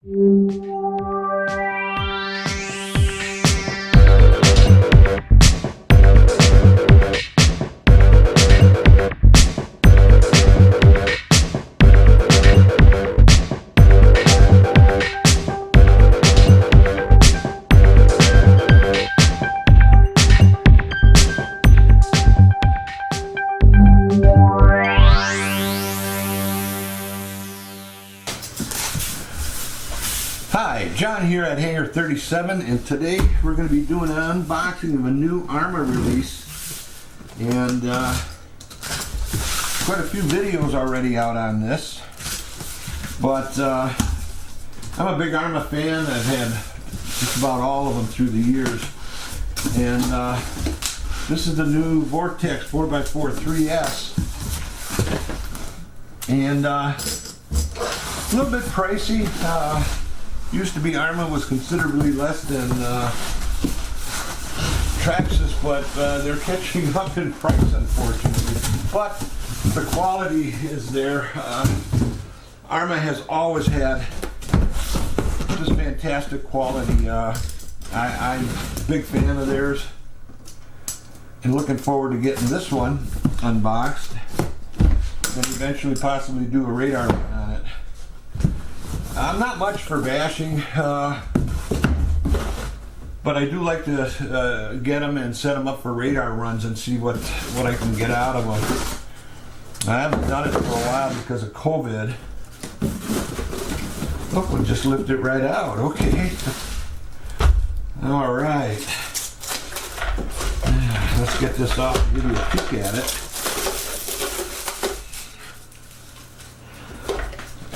Hi, John here at Hangar 37, and today we're going to be doing an unboxing of a new Arrma release, and quite a few videos already out on this, but I'm a big Arrma fan. I've had just about all of them through the years, and this is the new Vorteks 4x4 3S, and a little bit pricey. Used to be Arrma was considerably less than Traxxas, but they're catching up in price, unfortunately. But the quality is there. Arrma has always had just fantastic quality. I'm a big fan of theirs, and looking forward to getting this one unboxed and eventually possibly do a radar run on it. I'm not much for bashing, but I do like to get them and set them up for radar runs and see what I can get out of them. I haven't done it for a while because of COVID. Look, we'll just lift it right out. Okay. All right. Let's get this off and give you a peek at it.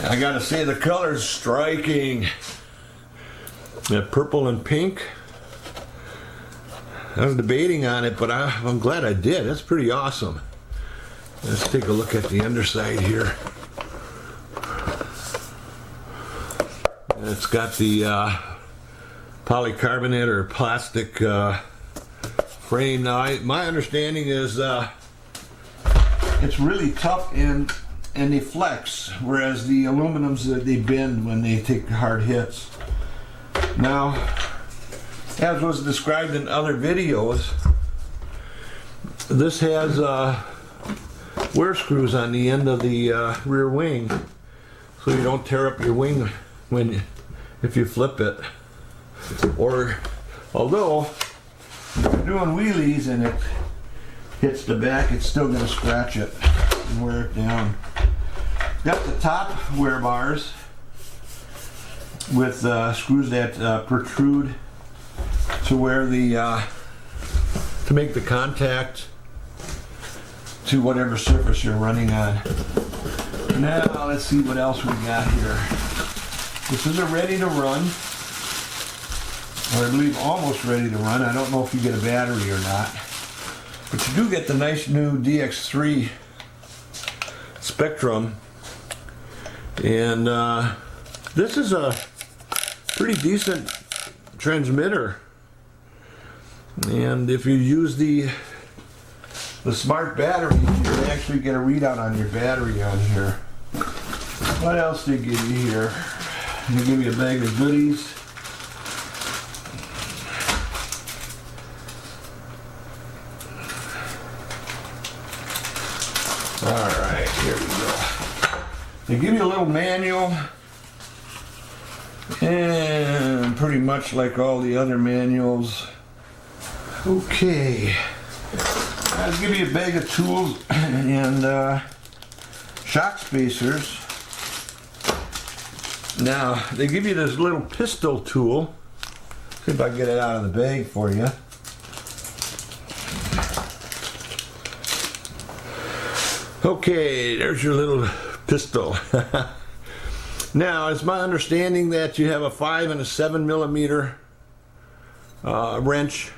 I gotta say, the color's striking. That purple and pink. I was debating on it, but I'm glad I did. That's pretty awesome. Let's take a look at the underside here. It's got the polycarbonate or plastic frame. Now, my understanding is it's really tough and they flex, whereas the aluminums, they bend when they take hard hits. Now, as was described in other videos, this has wear screws on the end of the rear wing, so you don't tear up your wing if you flip it. Or, although if you're doing wheelies and it hits the back, it's still going to scratch it and wear it down. Got the top wear bars with screws that protrude to where the to make the contact to whatever surface you're running on. Now let's see what else we got here. This is a ready to run, or I believe almost ready to run. I don't know if you get a battery or not, but you do get the nice new DX3 Spectrum. And this is a pretty decent transmitter, and if you use the smart battery, you can actually get a readout on your battery on here. What else they give you here? They give you a bag of goodies. Alright, here we go. They give you a little manual, and pretty much like all the other manuals. Okay, I'll give you a bag of tools and shock spacers. Now, they give you this little pistol tool. See if I can get it out of the bag for you. Okay, there's your little pistol. Now, it's my understanding that you have a 5 and a 7 millimeter wrench.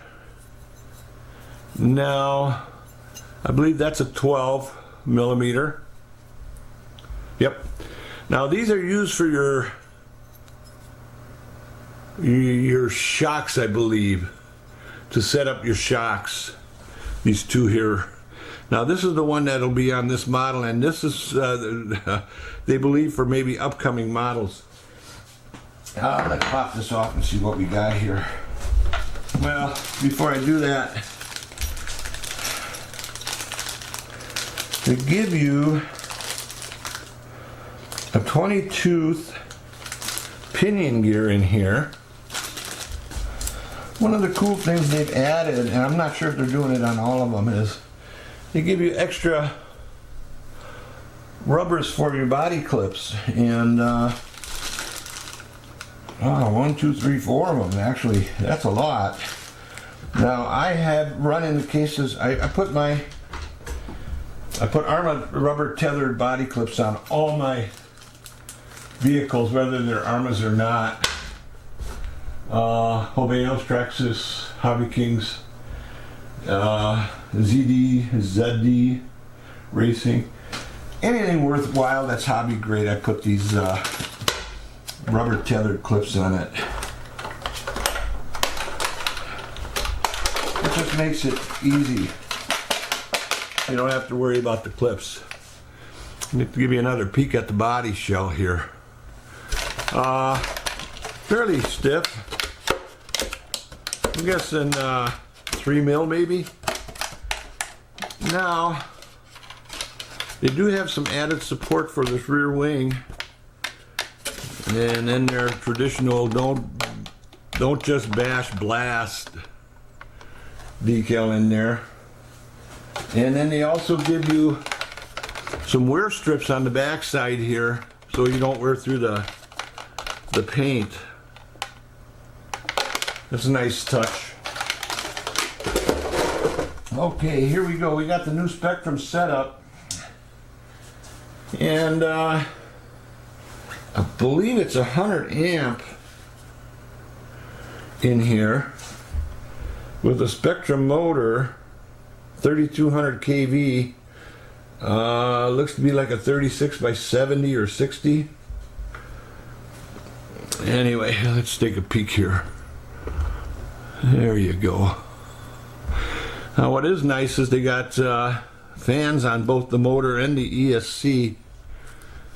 Now, I believe that's a 12 millimeter. Yep. Now, these are used for your shocks, I believe, to set up your shocks. These two here. Now, this is the one that'll be on this model, and this is, they believe, for maybe upcoming models. Let's pop this off and see what we got here. Well, before I do that, they give you a 20-tooth pinion gear in here. One of the cool things they've added, and I'm not sure if they're doing it on all of them, is they give you extra rubbers for your body clips. And 1, 2, 3, 4 of them, actually. That's a lot. Now, I have run into cases, I put Arrma rubber tethered body clips on all my vehicles, whether they're Arrmas or not. Hoveos, Traxxas, Hobby Kings, ZD, ZD, Racing. Anything worthwhile that's hobby grade, I put these rubber tethered clips on it. It just makes it easy. You don't have to worry about the clips. Let me give you another peek at the body shell here. Fairly stiff. I'm guessing 3 mil maybe. Now, they do have some added support for this rear wing. And then their traditional don't just bash blast decal in there. And then they also give you some wear strips on the back side here so you don't wear through the paint. That's a nice touch. Okay, here we go. We got the new Spectrum setup. And I believe it's 100 amp in here with a Spectrum motor, 3200 kV. Looks to be like a 36 by 70 or 60. Anyway, let's take a peek here. There you go. Now what is nice is they got fans on both the motor and the ESC.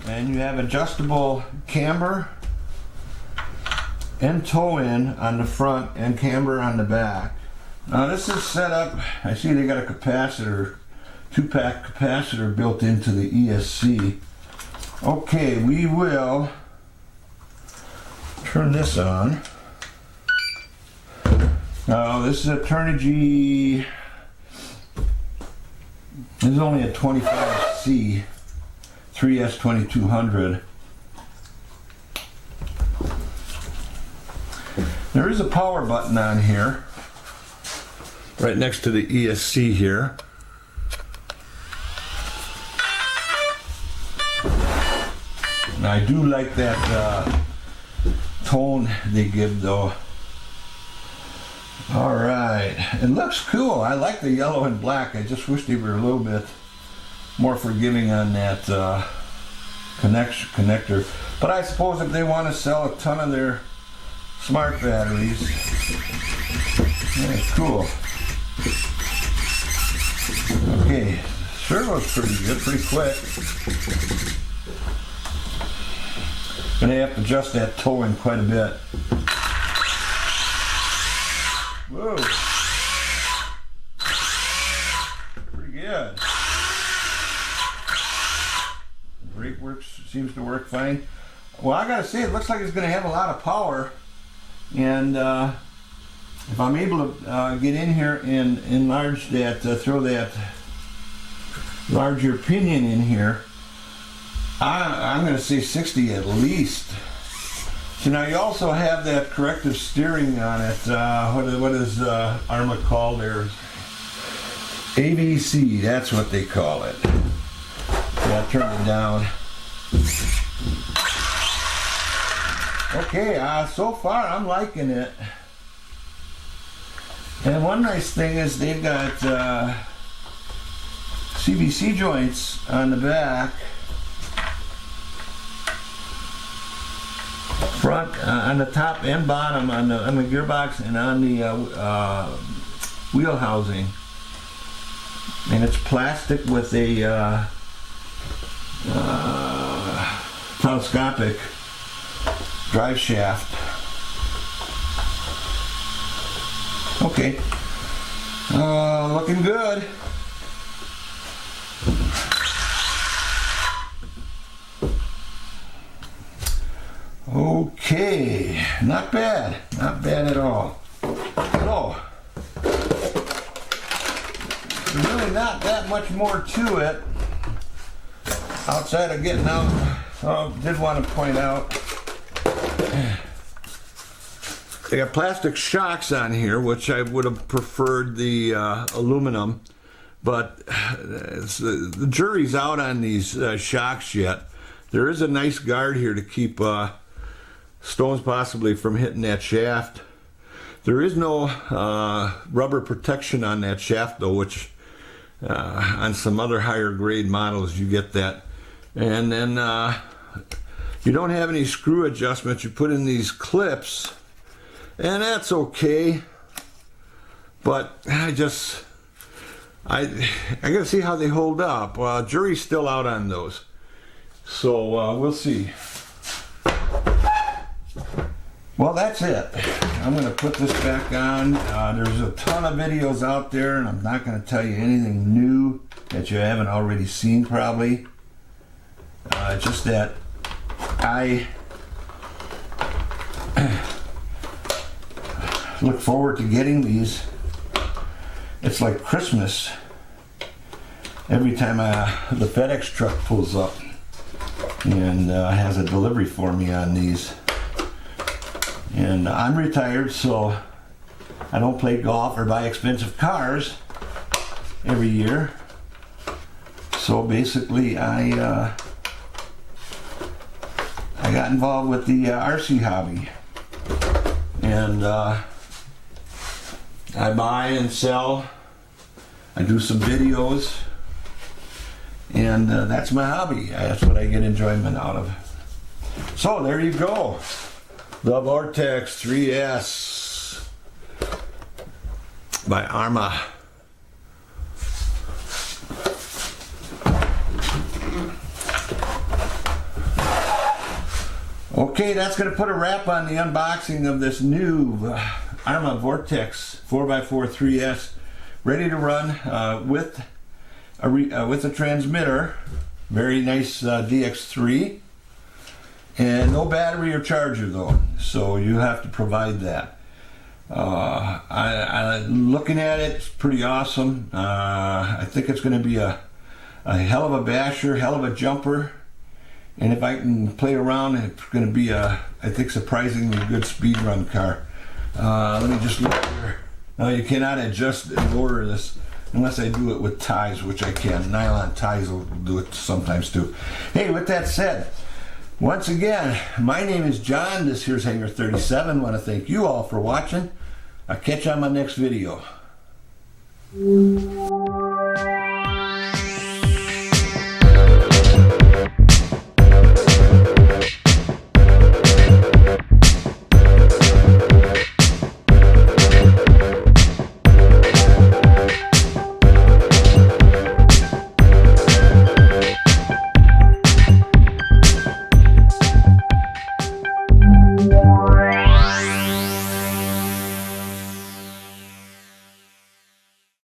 And you have adjustable camber and toe-in on the front and camber on the back. Now this is set up, I see they got a capacitor, 2-pack capacitor built into the ESC. Okay, we will turn this on. Now this is a Turnigy, this is only a 25C 3S2200. There is a power button on here, right next to the ESC here. And I do like that tone they give though. Alright, it looks cool. I like the yellow and black. I just wish they were a little bit more forgiving on that connector. But I suppose if they want to sell a ton of their smart batteries, yeah, cool. Okay, servo's pretty good, pretty quick. Gonna have to adjust that toe in quite a bit. Whoa. Pretty good. Brake seems to work fine. Well, I gotta say, it looks like it's gonna have a lot of power. And if I'm able to get in here and enlarge that, throw that larger pinion in here, I'm gonna say 60 at least. So now you also have that corrective steering on it. What is Arrma called there? ABC, that's what they call it. Yeah, turn it down. Okay, so far I'm liking it. And one nice thing is they've got CVC joints on the back. Front, on the top and bottom, on the gearbox and on the wheel housing. And it's plastic with a telescopic drive shaft. Okay, looking good. Okay, not bad at all. So, there's really not that much more to it outside of getting out. Did want to point out, they got plastic shocks on here, which I would have preferred the aluminum, but the jury's out on these shocks yet. There is a nice guard here to keep stones possibly from hitting that shaft. There is no rubber protection on that shaft though, which on some other higher grade models you get that. And then you don't have any screw adjustments. You put in these clips, and that's okay. But I gotta see how they hold up. Jury's still out on those, so we'll see. Well, that's it. I'm going to put this back on. There's a ton of videos out there, and I'm not going to tell you anything new that you haven't already seen probably. Just that I look forward to getting these. It's like Christmas every time the FedEx truck pulls up and has a delivery for me on these. And I'm retired, so I don't play golf or buy expensive cars every year. So basically, I got involved with the RC hobby, and I buy and sell. I do some videos, and that's my hobby. That's what I get enjoyment out of. So there you go. The Vorteks 3S by Arrma. Okay, that's going to put a wrap on the unboxing of this new Arrma Vorteks 4x4 3S, ready to run with a transmitter. Very nice DX3. And no battery or charger though, so you have to provide that. Looking at it, it's pretty awesome. I think it's going to be a hell of a basher, hell of a jumper. And if I can play around, it's going to be I think, surprisingly good speed run car. Let me just look here. Now you cannot adjust and lower this unless I do it with ties, which I can. Nylon ties will do it sometimes too. Hey, with that said, once again, my name is John. This here's Hangar 37. I want to thank you all for watching. I'll catch you on my next video.